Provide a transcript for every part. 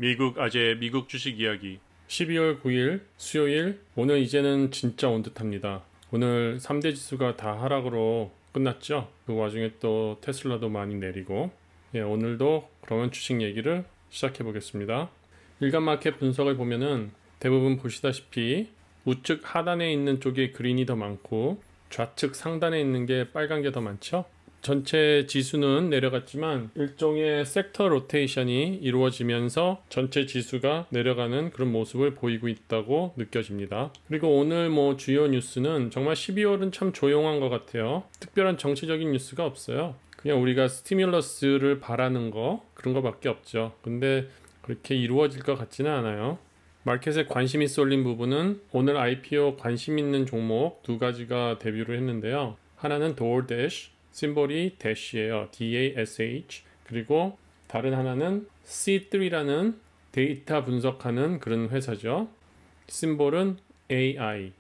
미국 아재 미국 주식 이야기 12월 9일 수요일. 오늘 이제는 진짜 온 듯합니다. 오늘 3대 지수가 다 하락으로 끝났죠. 그 와중에 또 테슬라도 많이 내리고, 오늘도 그러면 주식 얘기를 시작해 보겠습니다. 일간 마켓 분석을 보면은 대부분 보시다시피 우측 하단에 있는 쪽에 그린이 더 많고 좌측 상단에 있는 게 빨간 게 더 많죠. 전체 지수는 내려갔지만 일종의 섹터 로테이션이 이루어지면서 전체 지수가 내려가는 그런 모습을 보이고 있다고 느껴집니다. 그리고 오늘 주요 뉴스는 정말 12월은 참 조용한 것 같아요. 특별한 정치적인 뉴스가 없어요. 그냥 우리가 스티뮬러스를 바라는 거, 그런 거밖에 없죠. 근데 그렇게 이루어질 것 같지는 않아요. 마켓에 관심이 쏠린 부분은 오늘 IPO 관심 있는 종목 두 가지가 데뷔를 했는데요. 하나는 DoorDash, 심볼이 dash예요. DASH. 그리고 다른 하나는 C3라는 데이터 분석하는 그런 회사죠. 심볼은 AI.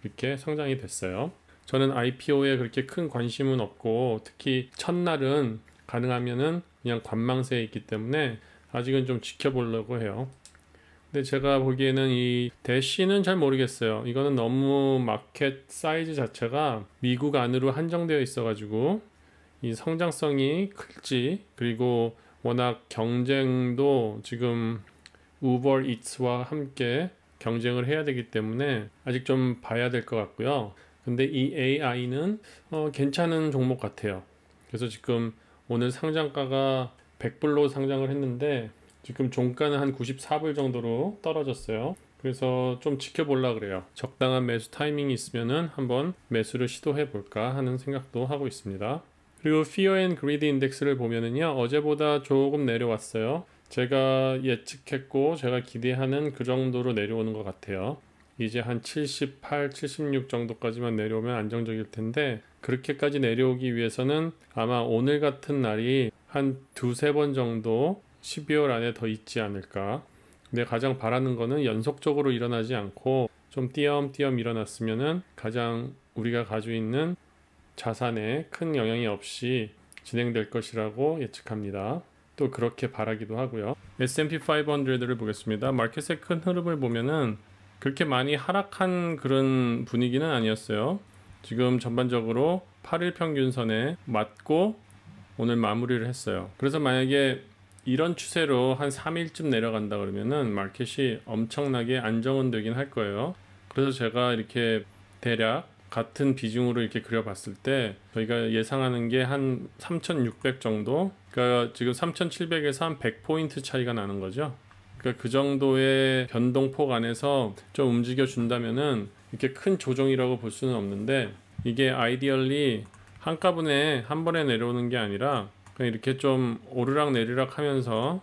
이렇게 성장이 됐어요. 저는 IPO에 그렇게 큰 관심은 없고, 특히 첫날은 가능하면은 그냥 관망세에 있기 때문에 아직은 좀 지켜보려고 해요. 근데 제가 보기에는 이 대시는 잘 모르겠어요. 이거는 너무 마켓 사이즈 자체가 미국 안으로 한정되어 있어가지고 이 성장성이 클지, 그리고 워낙 경쟁도 지금 우버 이츠와 함께 경쟁을 해야 되기 때문에 아직 좀 봐야 될 것 같고요. 근데 이 AI는 괜찮은 종목 같아요. 그래서 지금 오늘 상장가가 100불로 상장을 했는데 지금 종가는 한 94불 정도로 떨어졌어요. 그래서 좀 지켜보려고 그래요. 적당한 매수 타이밍이 있으면은 한번 매수를 시도해 볼까 하는 생각도 하고 있습니다. 그리고 Fear and Greed 인덱스를 보면은요, 어제보다 조금 내려왔어요. 제가 예측했고 제가 기대하는 그 정도로 내려오는 것 같아요. 이제 한 78, 76 정도까지만 내려오면 안정적일 텐데, 그렇게까지 내려오기 위해서는 아마 오늘 같은 날이 한 두세 번 정도 12월 안에 더 있지 않을까. 근데 가장 바라는 거는 연속적으로 일어나지 않고 좀 띄엄띄엄 일어났으면은 가장 우리가 가지고 있는 자산에 큰 영향이 없이 진행될 것이라고 예측합니다. 또 그렇게 바라기도 하고요. S&P 500를 보겠습니다. 마켓의 큰 흐름을 보면은 그렇게 많이 하락한 그런 분위기는 아니었어요. 지금 전반적으로 8일 평균선에 맞고 오늘 마무리를 했어요. 그래서 만약에 이런 추세로 한 3일쯤 내려간다 그러면은 마켓이 엄청나게 안정은 되긴 할 거예요. 그래서 제가 이렇게 대략 같은 비중으로 이렇게 그려봤을 때 저희가 예상하는 게 한 3600 정도, 그러니까 지금 3700에서 한 100포인트 차이가 나는 거죠. 그러니까 그 정도의 변동폭 안에서 좀 움직여 준다면은 이렇게 큰 조정이라고 볼 수는 없는데, 이게 아이디얼리 한꺼번에 한 번에 내려오는 게 아니라 그냥 이렇게 좀 오르락 내리락 하면서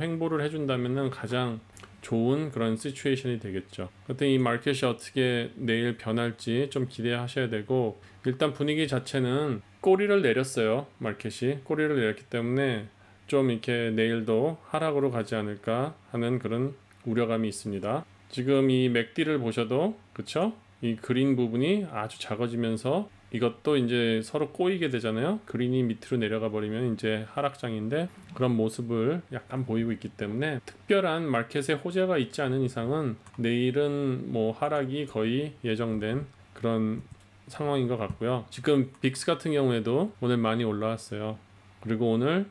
횡보를 해준다면은 가장 좋은 그런 시츄에이션이 되겠죠. 하여튼 이 마켓이 어떻게 내일 변할지 좀 기대하셔야 되고, 일단 분위기 자체는 꼬리를 내렸어요. 마켓이 꼬리를 내렸기 때문에 좀 이렇게 내일도 하락으로 가지 않을까 하는 그런 우려감이 있습니다. 지금 이 맥디를 보셔도 그쵸? 이 그린 부분이 아주 작아지면서 이것도 이제 서로 꼬이게 되잖아요. 그린이 밑으로 내려가 버리면 이제 하락장인데, 그런 모습을 약간 보이고 있기 때문에 특별한 마켓에 호재가 있지 않은 이상은 내일은 하락이 거의 예정된 그런 상황인 것 같고요. 지금 빅스 같은 경우에도 오늘 많이 올라왔어요. 그리고 오늘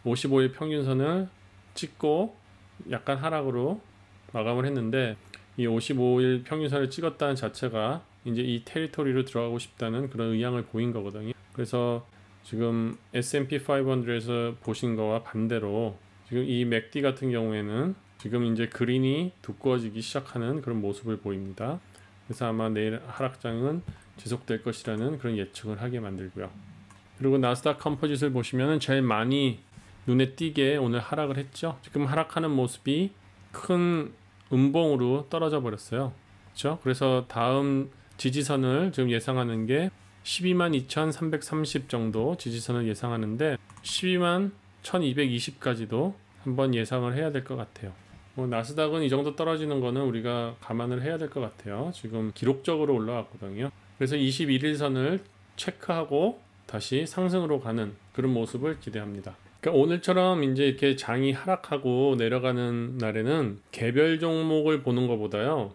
55일 평균선을 찍고 약간 하락으로 마감을 했는데, 이 55일 평균선을 찍었다는 자체가 이제 이 테리토리로 들어가고 싶다는 그런 의향을 보인 거거든요. 그래서 지금 S&P 500에서 보신 거와 반대로 지금 이 맥디 같은 경우에는 지금 이제 그린이 두꺼워지기 시작하는 그런 모습을 보입니다. 그래서 아마 내일 하락장은 지속될 것이라는 그런 예측을 하게 만들고요. 그리고 나스닥 컴포짓을 보시면은 제일 많이 눈에 띄게 오늘 하락을 했죠. 지금 하락하는 모습이 큰 음봉으로 떨어져 버렸어요. 그렇죠? 그래서 다음 지지선을 지금 예상하는 게 122,330 정도 지지선을 예상하는데, 121,220까지도 한번 예상을 해야 될 것 같아요. 나스닥은 이 정도 떨어지는 거는 우리가 감안을 해야 될 것 같아요. 지금 기록적으로 올라왔거든요. 그래서 21일선을 체크하고 다시 상승으로 가는 그런 모습을 기대합니다. 그러니까 오늘처럼 이제 이렇게 장이 하락하고 내려가는 날에는 개별 종목을 보는 것보다요.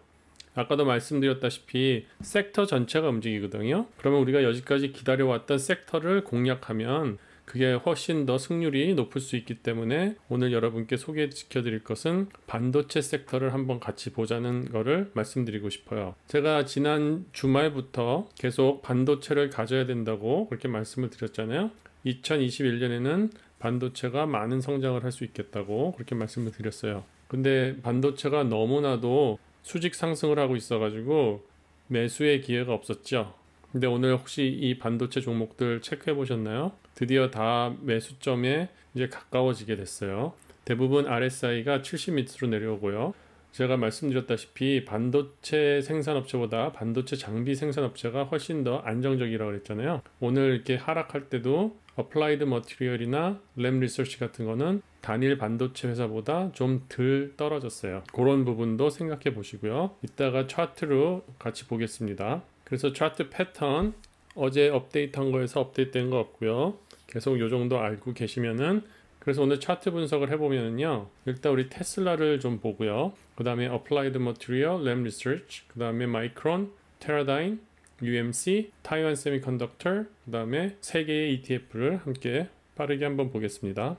아까도 말씀드렸다시피 섹터 전체가 움직이거든요. 그러면 우리가 여기까지 기다려왔던 섹터를 공략하면 그게 훨씬 더 승률이 높을 수 있기 때문에 오늘 여러분께 소개시켜 드릴 것은 반도체 섹터를 한번 같이 보자는 거를 말씀드리고 싶어요. 제가 지난 주말부터 계속 반도체를 가져야 된다고 그렇게 말씀을 드렸잖아요. 2021년에는 반도체가 많은 성장을 할 수 있겠다고 그렇게 말씀을 드렸어요. 근데 반도체가 너무나도 수직 상승을 하고 있어가지고 매수의 기회가 없었죠. 근데 오늘 혹시 이 반도체 종목들 체크해 보셨나요? 드디어 다 매수점에 이제 가까워지게 됐어요. 대부분 RSI가 70 밑으로 내려오고요. 제가 말씀드렸다시피 반도체 생산업체보다 반도체 장비 생산업체가 훨씬 더 안정적이라고 그랬잖아요. 오늘 이렇게 하락할 때도 어플라이드 머티리얼이나 램 리서치 같은 거는 단일 반도체 회사보다 좀 덜 떨어졌어요. 그런 부분도 생각해 보시고요. 이따가 차트로 같이 보겠습니다. 그래서 차트 패턴 어제 업데이트한 거에서 업데이트된 거 없고요. 계속 요 정도 알고 계시면은 그래서 오늘 차트 분석을 해보면은요. 일단 우리 테슬라를 좀 보고요. 그 다음에 어플라이드 머티리얼, 램 리서치, 그 다음에 마이크론, 테라다임, UMC, 타이완 세미컨덕터, 그 다음에 세 개의 ETF를 함께 빠르게 한번 보겠습니다.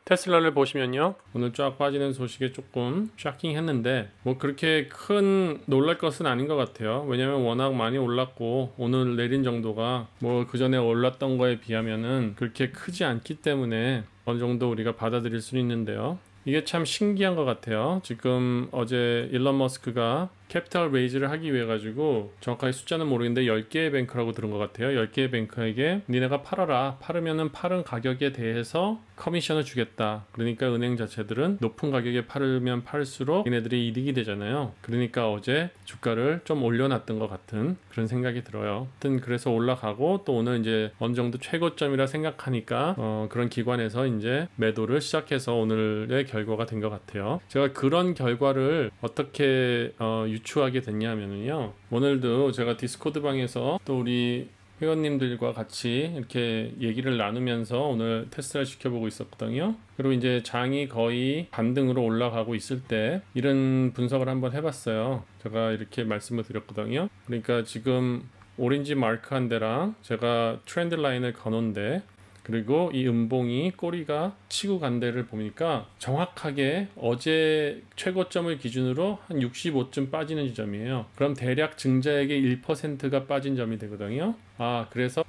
테슬라를 보시면요. 오늘 쫙 빠지는 소식에 조금 샤킹했는데 뭐 그렇게 큰 놀랄 것은 아닌 것 같아요. 왜냐면 워낙 많이 올랐고 오늘 내린 정도가 뭐 그 전에 올랐던 거에 비하면은 그렇게 크지 않기 때문에 어느 정도 우리가 받아들일 수는 있는데요. 이게 참 신기한 것 같아요. 지금 어제 일론 머스크가 캐피탈 레이즈를 하기 위해 가지고 정확하게 숫자는 모르겠는데 10개의 뱅크라고 들은 것 같아요. 10개의 뱅크에게 니네가 팔아라. 팔으면은 파는 가격에 대해서 커미션을 주겠다. 그러니까 은행 자체들은 높은 가격에 팔으면 팔수록 얘네들이 이득이 되잖아요. 그러니까 어제 주가를 좀 올려놨던 것 같은 그런 생각이 들어요. 하여튼 그래서 올라가고 또 오늘 이제 어느 정도 최고점이라 생각하니까 그런 기관에서 이제 매도를 시작해서 오늘의 결과가 된 것 같아요. 제가 그런 결과를 어떻게 유추하게 됐냐면요. 오늘도 제가 디스코드 방에서 또 우리 회원님들과 같이 이렇게 얘기를 나누면서 오늘 테스트를 지켜보고 있었거든요. 그리고 이제 장이 거의 반등으로 올라가고 있을 때 이런 분석을 한번 해봤어요. 제가 이렇게 말씀을 드렸거든요. 그러니까 지금 오렌지 마크한 데랑 제가 트렌드 라인을 거놓은데 그리고 이 음봉이 꼬리가 치고 간 데를 보니까 정확하게 어제 최고점을 기준으로 한 65쯤 빠지는 지점이에요. 그럼 대략 증자액의 1%가 빠진 점이 되거든요. 그래서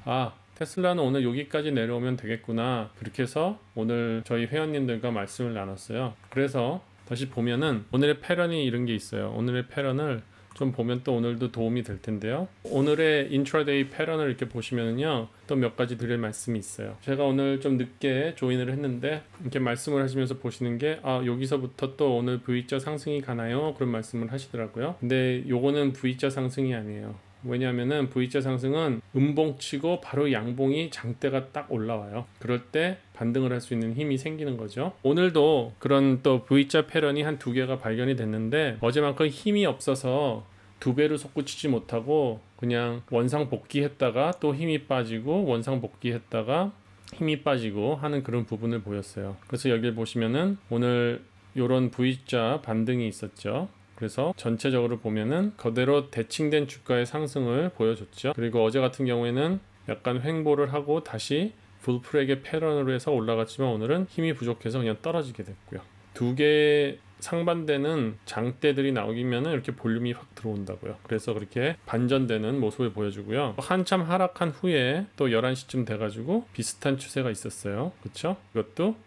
테슬라는 오늘 여기까지 내려오면 되겠구나. 그렇게 해서 오늘 저희 회원님들과 말씀을 나눴어요. 그래서 다시 보면은 오늘의 패런이 이런 게 있어요. 오늘의 패런을 좀 보면 또 오늘도 도움이 될 텐데요. 오늘의 인트라데이 패런을 이렇게 보시면요. 또 몇 가지 드릴 말씀이 있어요. 제가 오늘 좀 늦게 조인을 했는데 이렇게 말씀을 하시면서 보시는 게 여기서부터 또 오늘 V자 상승이 가나요? 그런 말씀을 하시더라고요. 근데 요거는 V자 상승이 아니에요. 왜냐하면은 V자 상승은 음봉치고 바로 양봉이 장대가 딱 올라와요. 그럴 때 반등을 할 수 있는 힘이 생기는 거죠. 오늘도 그런 또 V자 패런이 한 2개가 발견이 됐는데 어제만큼 힘이 없어서 2배로 솟구치지 못하고 그냥 원상 복귀했다가 또 힘이 빠지고 원상 복귀했다가 힘이 빠지고 하는 그런 부분을 보였어요. 그래서 여기를 보시면은 오늘 요런 V자 반등이 있었죠. 그래서 전체적으로 보면은 그대로 대칭된 주가의 상승을 보여줬죠. 그리고 어제 같은 경우에는 약간 횡보를 하고 다시 불프렉의 패런으로 해서 올라갔지만 오늘은 힘이 부족해서 그냥 떨어지게 됐고요. 2개의 상반되는 장대들이 나오기면은 이렇게 볼륨이 확 들어온다고요. 그래서 그렇게 반전되는 모습을 보여주고요. 한참 하락한 후에 또 11시쯤 돼가지고 비슷한 추세가 있었어요. 그렇죠? 이것도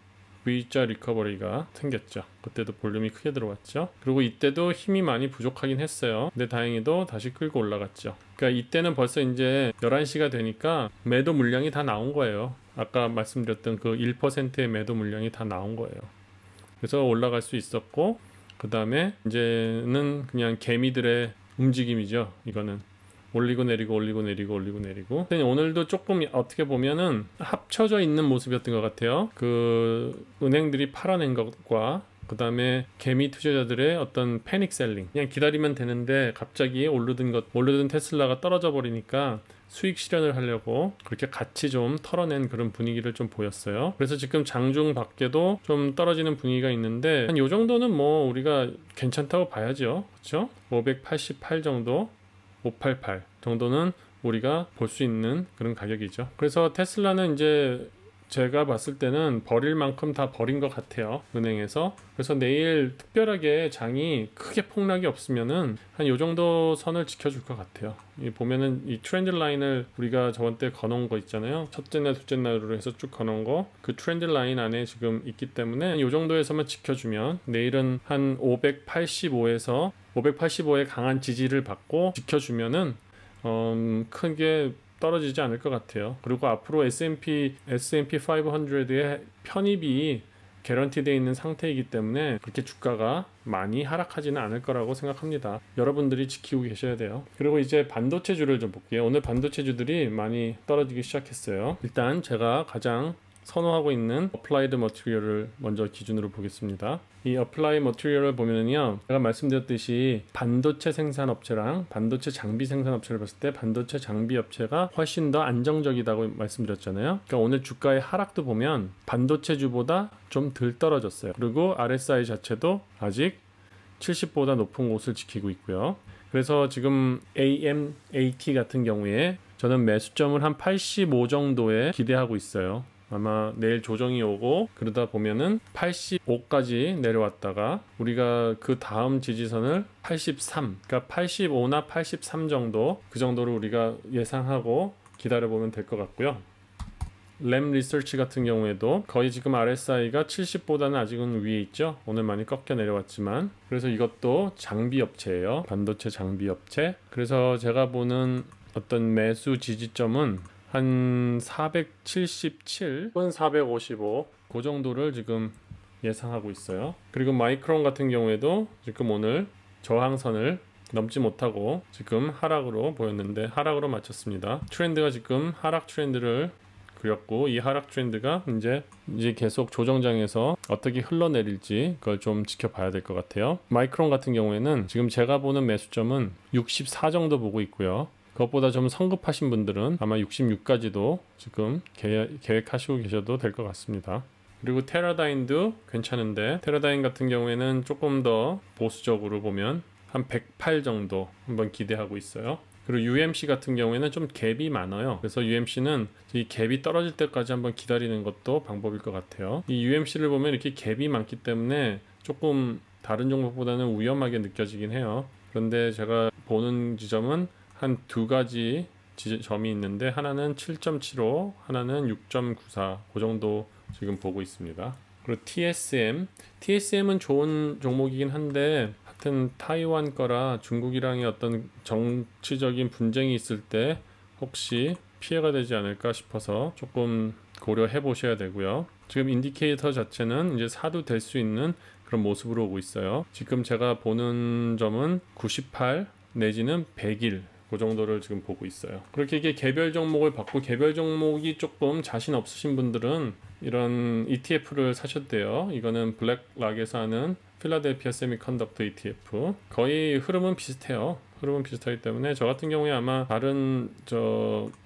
V자 리커버리가 생겼죠. 그때도 볼륨이 크게 들어왔죠. 그리고 이때도 힘이 많이 부족하긴 했어요. 근데 다행히도 다시 끌고 올라갔죠. 그러니까 이때는 벌써 이제 11시가 되니까 매도 물량이 다 나온 거예요. 아까 말씀드렸던 그 1%의 매도 물량이 다 나온 거예요. 그래서 올라갈 수 있었고 그 다음에 이제는 그냥 개미들의 움직임이죠. 이거는 올리고 내리고 올리고 내리고 올리고 내리고. 오늘도 조금 어떻게 보면은 합쳐져 있는 모습이었던 것 같아요. 그 은행들이 팔아낸 것과 그 다음에 개미 투자자들의 어떤 패닉 셀링. 그냥 기다리면 되는데 갑자기 오르던 테슬라가 떨어져 버리니까 수익 실현을 하려고 그렇게 같이 좀 털어낸 그런 분위기를 좀 보였어요. 그래서 지금 장중 밖에도 좀 떨어지는 분위기가 있는데 한 요 정도는 뭐 우리가 괜찮다고 봐야죠. 그렇죠? 588 정도, 588 정도는 우리가 볼 수 있는 그런 가격이죠. 그래서 테슬라는 이제 제가 봤을 때는 버릴 만큼 다 버린 것 같아요, 은행에서. 그래서 내일 특별하게 장이 크게 폭락이 없으면은 한 요 정도 선을 지켜줄 것 같아요. 이 보면은 이 트렌드 라인을 우리가 저번 때 거놓은 거 있잖아요. 첫째 날, 둘째 날로 해서 쭉 거놓은 거, 그 트렌드 라인 안에 지금 있기 때문에 요 정도에서만 지켜주면 내일은 한 585에서 585의 강한 지지를 받고 지켜주면은 크게 떨어지지 않을 것 같아요. 그리고 앞으로 S&P 500의 편입이 개런티되어 있는 상태이기 때문에 그렇게 주가가 많이 하락하지는 않을 거라고 생각합니다. 여러분들이 지키고 계셔야 돼요. 그리고 이제 반도체주를 좀 볼게요. 오늘 반도체주들이 많이 떨어지기 시작했어요. 일단 제가 가장 선호하고 있는 어플라이드 머티리얼을 먼저 기준으로 보겠습니다. 이 어플라이드 머티리얼을 보면은요, 제가 말씀드렸듯이 반도체 생산업체랑 반도체 장비 생산업체를 봤을 때 반도체 장비 업체가 훨씬 더 안정적이다고 말씀드렸잖아요. 그러니까 오늘 주가의 하락도 보면 반도체주보다 좀 덜 떨어졌어요. 그리고 RSI 자체도 아직 70보다 높은 곳을 지키고 있고요. 그래서 지금 AMAT 같은 경우에 저는 매수점을 한 85 정도에 기대하고 있어요. 아마 내일 조정이 오고 그러다 보면은 85까지 내려왔다가 우리가 그 다음 지지선을 83, 그러니까 85나 83 정도, 그 정도로 우리가 예상하고 기다려보면 될 것 같고요. 램 리서치 같은 경우에도 거의 지금 RSI가 70보다는 아직은 위에 있죠. 오늘 많이 꺾여 내려왔지만. 그래서 이것도 장비 업체예요. 반도체 장비 업체. 그래서 제가 보는 어떤 매수 지지점은 한 477 혹은 455 그 정도를 지금 예상하고 있어요. 그리고 마이크론 같은 경우에도 지금 오늘 저항선을 넘지 못하고 지금 하락으로 보였는데 하락으로 마쳤습니다. 트렌드가 지금 하락 트렌드를 그렸고 이 하락 트렌드가 이제 계속 조정장에서 어떻게 흘러내릴지 그걸 좀 지켜봐야 될 것 같아요. 마이크론 같은 경우에는 지금 제가 보는 매수점은 64 정도 보고 있고요. 그것보다 좀 성급하신 분들은 아마 66까지도 지금 계획하시고 계셔도 될 것 같습니다. 그리고 테라다인도 괜찮은데 테라다인 같은 경우에는 조금 더 보수적으로 보면 한 108 정도 한번 기대하고 있어요. 그리고 UMC 같은 경우에는 좀 갭이 많아요. 그래서 UMC는 이 갭이 떨어질 때까지 한번 기다리는 것도 방법일 것 같아요. 이 UMC를 보면 이렇게 갭이 많기 때문에 조금 다른 종목보다는 위험하게 느껴지긴 해요. 그런데 제가 보는 지점은 한 두 가지 점이 있는데 하나는 7.75, 하나는 6.94 그 정도 지금 보고 있습니다. 그리고 TSM은 좋은 종목이긴 한데 하여튼 타이완 거라 중국이랑의 어떤 정치적인 분쟁이 있을 때 혹시 피해가 되지 않을까 싶어서 조금 고려해 보셔야 되고요. 지금 인디케이터 자체는 이제 사도 될 수 있는 그런 모습으로 오고 있어요. 지금 제가 보는 점은 98 내지는 100일 그 정도를 지금 보고 있어요. 그렇게 이게 개별 종목을 받고 개별 종목이 조금 자신 없으신 분들은 이런 ETF를 사셨대요. 이거는 블랙락에서 하는 필라델피아 세미컨덕터 ETF. 거의 흐름은 비슷해요. 흐름은 비슷하기 때문에 저 같은 경우에 아마 다른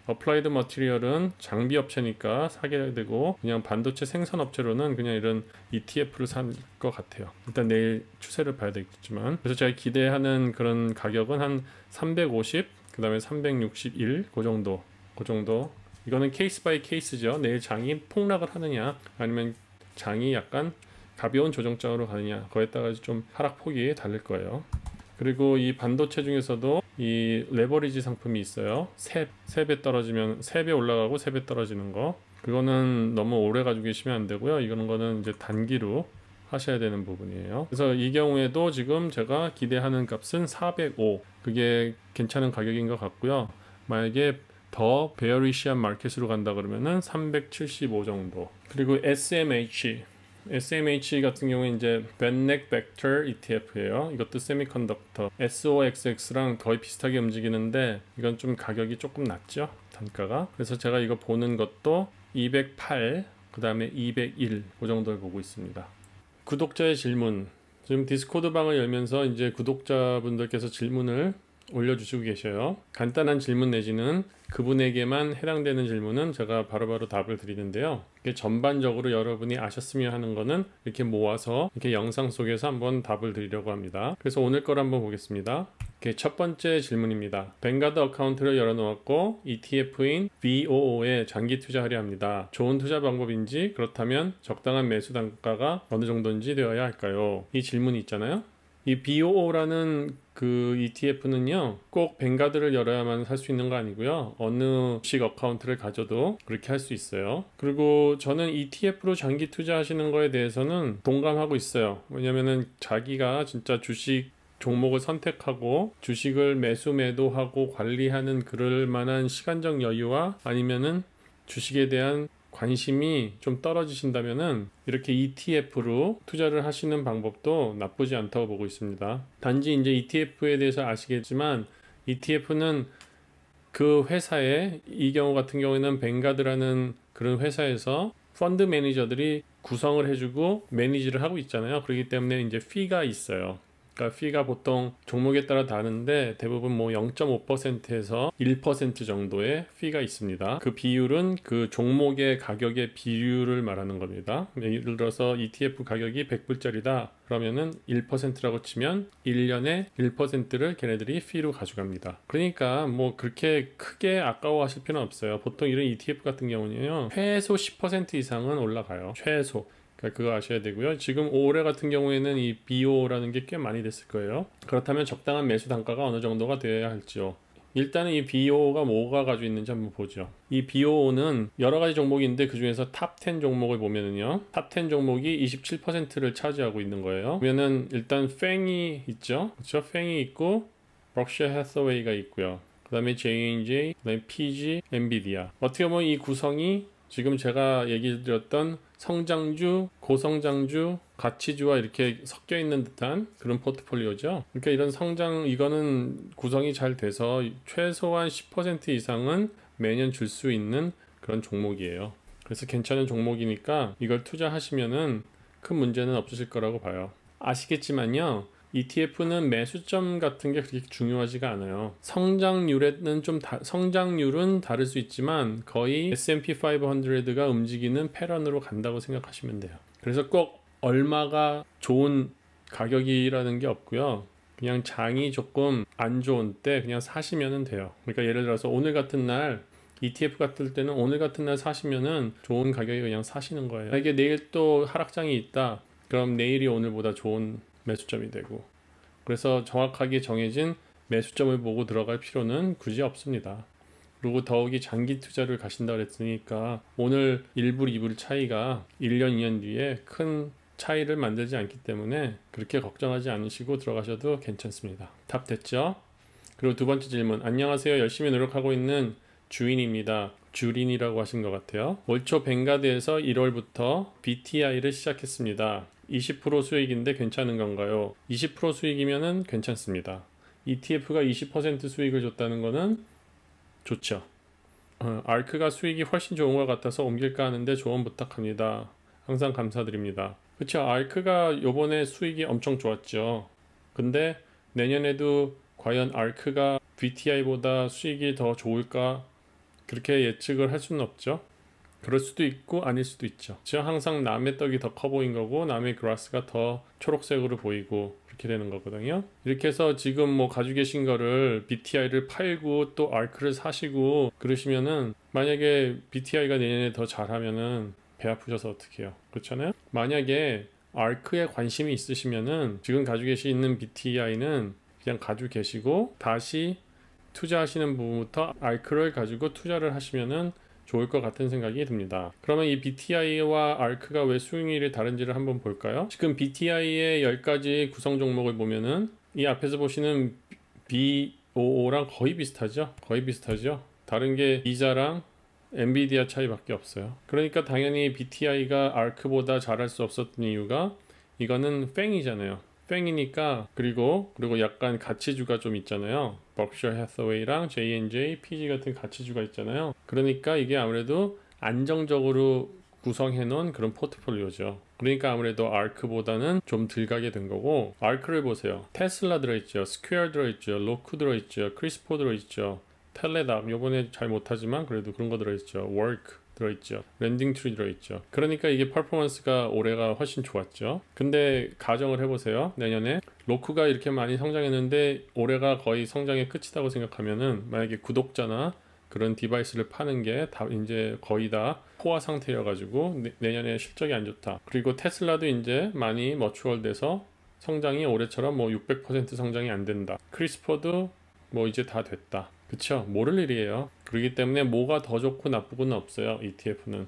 어플라이드 머티리얼은 장비 업체니까 사게 되고 그냥 반도체 생산 업체로는 그냥 이런 ETF를 살 것 같아요. 일단 내일 추세를 봐야 되겠지만 그래서 제가 기대하는 그런 가격은 한 350, 그 다음에 361 그 정도 이거는 케이스 바이 케이스죠. 내일 장이 폭락을 하느냐 아니면 장이 약간 가벼운 조정장으로 가느냐 그거에 따라 좀 하락폭이 다를 거예요. 그리고 이 반도체 중에서도 이 레버리지 상품이 있어요. 3배 떨어지면 3배 올라가고 3배 떨어지는 거. 그거는 너무 오래 가지고 계시면 안 되고요. 이런 거는 이제 단기로 하셔야 되는 부분이에요. 그래서 이 경우에도 지금 제가 기대하는 값은 405. 그게 괜찮은 가격인 것 같고요. 만약에 더 베어리시한 마켓으로 간다 그러면은 375 정도. 그리고 SMH 같은 경우에 이제 벤넥 벡터 ETF예요. 이것도 세미컨덕터 SOXX랑 거의 비슷하게 움직이는데 이건 좀 가격이 조금 낮죠, 단가가. 그래서 제가 이거 보는 것도 208, 그 다음에 201 그 정도를 보고 있습니다. 구독자의 질문. 지금 디스코드 방을 열면서 이제 구독자분들께서 질문을 올려주시고 계셔요. 간단한 질문 내지는 그분에게만 해당되는 질문은 제가 바로바로 답을 드리는데요. 이게 전반적으로 여러분이 아셨으면 하는 거는 이렇게 모아서 이렇게 영상 속에서 한번 답을 드리려고 합니다. 그래서 오늘 걸 한번 보겠습니다. 첫 번째 질문입니다. 뱅가드 어카운트를 열어놓았고 ETF인 VOO에 장기 투자하려 합니다. 좋은 투자 방법인지, 그렇다면 적당한 매수 단가가 어느 정도인지 되어야 할까요? 이 질문이 있잖아요. 이 BOO라는 그 ETF는요, 꼭 뱅가드를 열어야만 살 수 있는 거 아니고요, 어느 주식 어카운트를 가져도 그렇게 할 수 있어요. 그리고 저는 ETF로 장기 투자하시는 거에 대해서는 동감하고 있어요. 왜냐면은 자기가 진짜 주식 종목을 선택하고 주식을 매수 매도하고 관리하는 그럴 만한 시간적 여유와 아니면은 주식에 대한 관심이 좀 떨어지신다면은 이렇게 ETF로 투자를 하시는 방법도 나쁘지 않다고 보고 있습니다. 단지 이제 ETF에 대해서 아시겠지만 ETF는 그 회사에, 이 경우 같은 경우에는 뱅가드라는 그런 회사에서 펀드 매니저들이 구성을 해주고 매니지를 하고 있잖아요. 그렇기 때문에 이제 피가 있어요. 그러니까 피가 보통 종목에 따라 다른데 대부분 뭐 0.5%에서 1% 정도의 피가 있습니다. 그 비율은 그 종목의 가격의 비율을 말하는 겁니다. 예를 들어서 ETF 가격이 100불짜리다 그러면은 1%라고 치면 1년에 1%를 걔네들이 피로 가져갑니다. 그러니까 뭐 그렇게 크게 아까워하실 필요는 없어요. 보통 이런 ETF 같은 경우는요, 최소 10% 이상은 올라가요. 최소. 그거 아셔야 되고요. 지금 올해 같은 경우에는 이 BO라는 게 꽤 많이 됐을 거예요. 그렇다면 적당한 매수 단가가 어느 정도가 되어야 할지요. 일단은 이 BO가 뭐가 가지고 있는지 한번 보죠. 이 BO는 여러 가지 종목인데 그 중에서 탑 10 종목을 보면은요, 탑 10 종목이 27%를 차지하고 있는 거예요. 보면은 일단 팽이 있죠. 그렇죠? 팽이 있고 버크셔 해서웨이가 있고요. 그 다음에 J&J, 그 다음에 PG, 엔비디아. 어떻게 보면 이 구성이 지금 제가 얘기 드렸던 성장주, 고성장주, 가치주와 이렇게 섞여 있는 듯한 그런 포트폴리오죠. 그러니까 이런 성장, 이거는 구성이 잘 돼서 최소한 10% 이상은 매년 줄 수 있는 그런 종목이에요. 그래서 괜찮은 종목이니까 이걸 투자하시면은 큰 문제는 없으실 거라고 봐요. 아시겠지만요, ETF는 매수점 같은 게 그렇게 중요하지가 않아요. 성장률은 다를 수 있지만 거의 S&P 500가 움직이는 패런으로 간다고 생각하시면 돼요. 그래서 꼭 얼마가 좋은 가격이라는 게 없고요. 그냥 장이 조금 안 좋은 때 그냥 사시면 돼요. 그러니까 예를 들어서 오늘 같은 날 ETF 같을 때는 오늘 같은 날 사시면은 좋은 가격에 그냥 사시는 거예요. 이게 내일 또 하락장이 있다, 그럼 내일이 오늘보다 좋은 매수점이 되고, 그래서 정확하게 정해진 매수점을 보고 들어갈 필요는 굳이 없습니다. 그리고 더욱이 장기 투자를 가신다고 했으니까 오늘 1불, 2불 차이가 1년, 2년 뒤에 큰 차이를 만들지 않기 때문에 그렇게 걱정하지 않으시고 들어가셔도 괜찮습니다. 답 됐죠? 그리고 두 번째 질문. 안녕하세요. 열심히 노력하고 있는 주인입니다. 주린이라고 하신 것 같아요. 올 초 뱅가드에서 1월부터 BTI를 시작했습니다. 20% 수익인데 괜찮은 건가요? 20% 수익이면은 괜찮습니다. ETF가 20% 수익을 줬다는 거는 좋죠. 아크가 수익이 훨씬 좋은 것 같아서 옮길까 하는데 조언 부탁합니다. 항상 감사드립니다. 그쵸, 아크가 요번에 수익이 엄청 좋았죠. 근데 내년에도 과연 아크가 BTI보다 수익이 더 좋을까? 그렇게 예측을 할 수는 없죠. 그럴 수도 있고 아닐 수도 있죠. 지금 항상 남의 떡이 더 커 보인 거고 남의 그라스가 더 초록색으로 보이고 그렇게 되는 거거든요. 이렇게 해서 지금 뭐 가지고 계신 거를 BTI를 팔고 또 아크를 사시고 그러시면은, 만약에 BTI가 내년에 더 잘하면은 배 아프셔서 어떡해요. 그렇잖아요. 만약에 아크에 관심이 있으시면은 지금 가지고 계시는 BTI는 그냥 가지고 계시고 다시 투자하시는 부분부터 아크를 가지고 투자를 하시면은 좋을 것 같은 생각이 듭니다. 그러면 이 BTI와 아크가 왜 수익률이 다른지를 한번 볼까요? 지금 BTI의 10가지 구성 종목을 보면은 이 앞에서 보시는 BOO랑 거의 비슷하죠? 거의 비슷하죠? 다른 게 비자랑 엔비디아 차이밖에 없어요. 그러니까 당연히 BTI가 아크보다 잘할 수 없었던 이유가, 이거는 팽이잖아요. 팽이니까. 그리고 약간 가치주가 좀 있잖아요. 버크셔 해서웨이랑 J&J, PG 같은 가치주가 있잖아요. 그러니까 이게 아무래도 안정적으로 구성해 놓은 그런 포트폴리오죠. 그러니까 아무래도 아크보다는 좀 덜 가게 된 거고, 아크를 보세요. 테슬라 들어있죠, 스퀘어 들어있죠, 로쿠 들어있죠, 크리스포 들어있죠, 텔레답 요번에 잘 못하지만 그래도 그런 거 들어있죠, 워크 들어있죠, 랜딩 트리 들어있죠. 그러니까 이게 퍼포먼스가 올해가 훨씬 좋았죠. 근데 가정을 해보세요. 내년에 로쿠가 이렇게 많이 성장했는데 올해가 거의 성장의 끝이라고 생각하면은, 만약에 구독자나 그런 디바이스를 파는 게 다 이제 거의 다 포화 상태여가지고 내년에 실적이 안 좋다. 그리고 테슬라도 이제 많이 머추얼돼서 성장이 올해처럼 뭐 600% 성장이 안 된다. 크리스퍼도 뭐 이제 다 됐다. 그쵸? 모를 일이에요. 그렇기 때문에 뭐가 더 좋고 나쁘고는 없어요. ETF는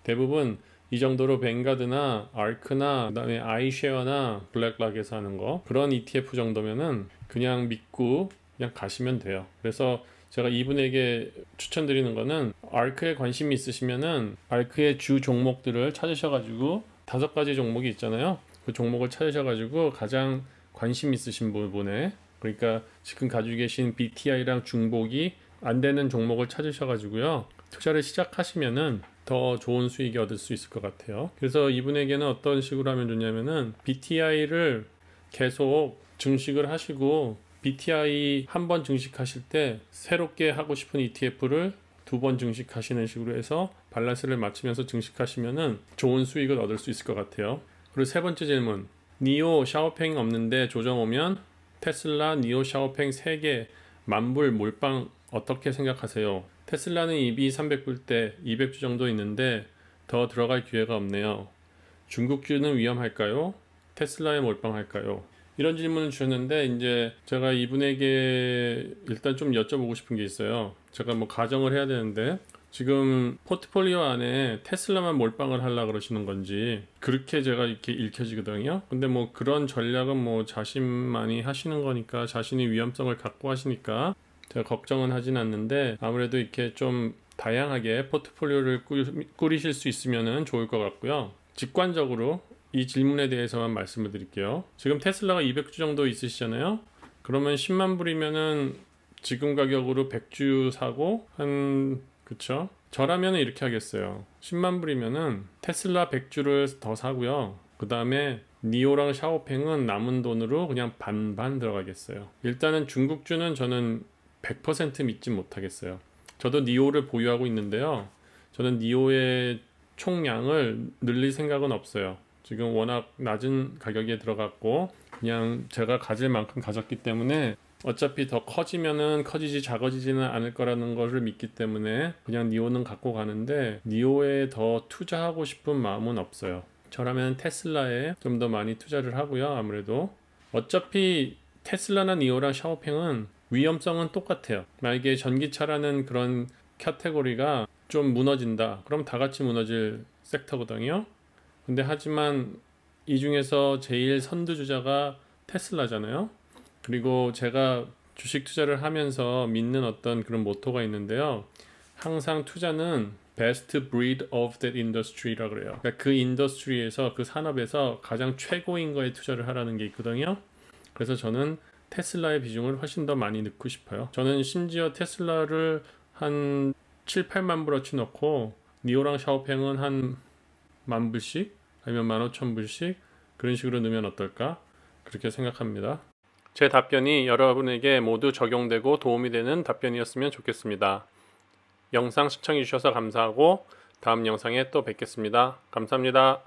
대부분 이 정도로 뱅가드나 아크나 그다음에 아이쉐어나 블랙락에서 하는 거, 그런 ETF 정도면은 그냥 믿고 그냥 가시면 돼요. 그래서 제가 이분에게 추천드리는 거는, 아크에 관심이 있으시면은 아크의 주 종목들을 찾으셔가지고 5가지 종목이 있잖아요. 그 종목을 찾으셔가지고 가장 관심 있으신 부분에, 그러니까 지금 가지고 계신 BTI랑 중복이 안 되는 종목을 찾으셔가지고요, 투자를 시작하시면은 더 좋은 수익이 얻을 수 있을 것 같아요. 그래서 이분에게는 어떤 식으로 하면 좋냐면은, BTI를 계속 증식을 하시고 BTI 한 번 증식하실 때 새롭게 하고 싶은 ETF를 2번 증식하시는 식으로 해서 밸런스를 맞추면서 증식하시면은 좋은 수익을 얻을 수 있을 것 같아요. 그리고 세 번째 질문, 니오 샤오팽 없는데 조정 오면 테슬라 니오 샤오팽 3개 만불 몰빵 어떻게 생각하세요? 테슬라는 EB 300불대 200주 정도 있는데 더 들어갈 기회가 없네요. 중국주는 위험할까요? 테슬라에 몰빵할까요? 이런 질문을 주셨는데, 이제 제가 이분에게 일단 좀 여쭤보고 싶은 게 있어요. 제가 뭐 가정을 해야 되는데, 지금 포트폴리오 안에 테슬라만 몰빵을 하려고 그러시는 건지 그렇게 제가 이렇게 읽혀지거든요. 근데 뭐 그런 전략은 뭐 자신만이 하시는 거니까, 자신이 위험성을 갖고 하시니까 제가 걱정은 하진 않는데, 아무래도 이렇게 좀 다양하게 포트폴리오를 꾸리실 수 있으면 좋을 것 같고요. 직관적으로 이 질문에 대해서만 말씀을 드릴게요. 지금 테슬라가 200주 정도 있으시잖아요. 그러면 10만 불이면은 지금 가격으로 100주 사고, 그쵸? 저라면 이렇게 하겠어요. 10만 불이면은 테슬라 100주를 더 사고요. 그 다음에 니오랑 샤오팽은 남은 돈으로 그냥 반반 들어가겠어요. 일단은 중국주는 저는 100% 믿지 못하겠어요. 저도 니오를 보유하고 있는데요. 저는 니오의 총량을 늘릴 생각은 없어요. 지금 워낙 낮은 가격에 들어갔고 그냥 제가 가질 만큼 가졌기 때문에, 어차피 더 커지면은 커지지 작아지지는 않을 거라는 것을 믿기 때문에 그냥 니오는 갖고 가는데, 니오에 더 투자하고 싶은 마음은 없어요. 저라면 테슬라에 좀 더 많이 투자를 하고요. 아무래도 어차피 테슬라나 니오랑 샤오팽은 위험성은 똑같아요. 만약에 전기차라는 그런 카테고리가 좀 무너진다, 그럼 다 같이 무너질 섹터거든요. 근데 하지만 이 중에서 제일 선두주자가 테슬라잖아요. 그리고 제가 주식 투자를 하면서 믿는 어떤 그런 모토가 있는데요. 항상 투자는 best breed of that industry라고 그래요. 그러니까 그 인더스트리에서, 그 산업에서 가장 최고인 거에 투자를 하라는 게 있거든요. 그래서 저는 테슬라의 비중을 훨씬 더 많이 넣고 싶어요. 저는 심지어 테슬라를 한 7, 8만 불어치 넣고 니오랑 샤오팽은 한 10,000불씩 아니면 15,000불씩 그런 식으로 넣으면 어떨까? 그렇게 생각합니다. 제 답변이 여러분에게 모두 적용되고 도움이 되는 답변이었으면 좋겠습니다. 영상 시청해 주셔서 감사하고 다음 영상에 또 뵙겠습니다. 감사합니다.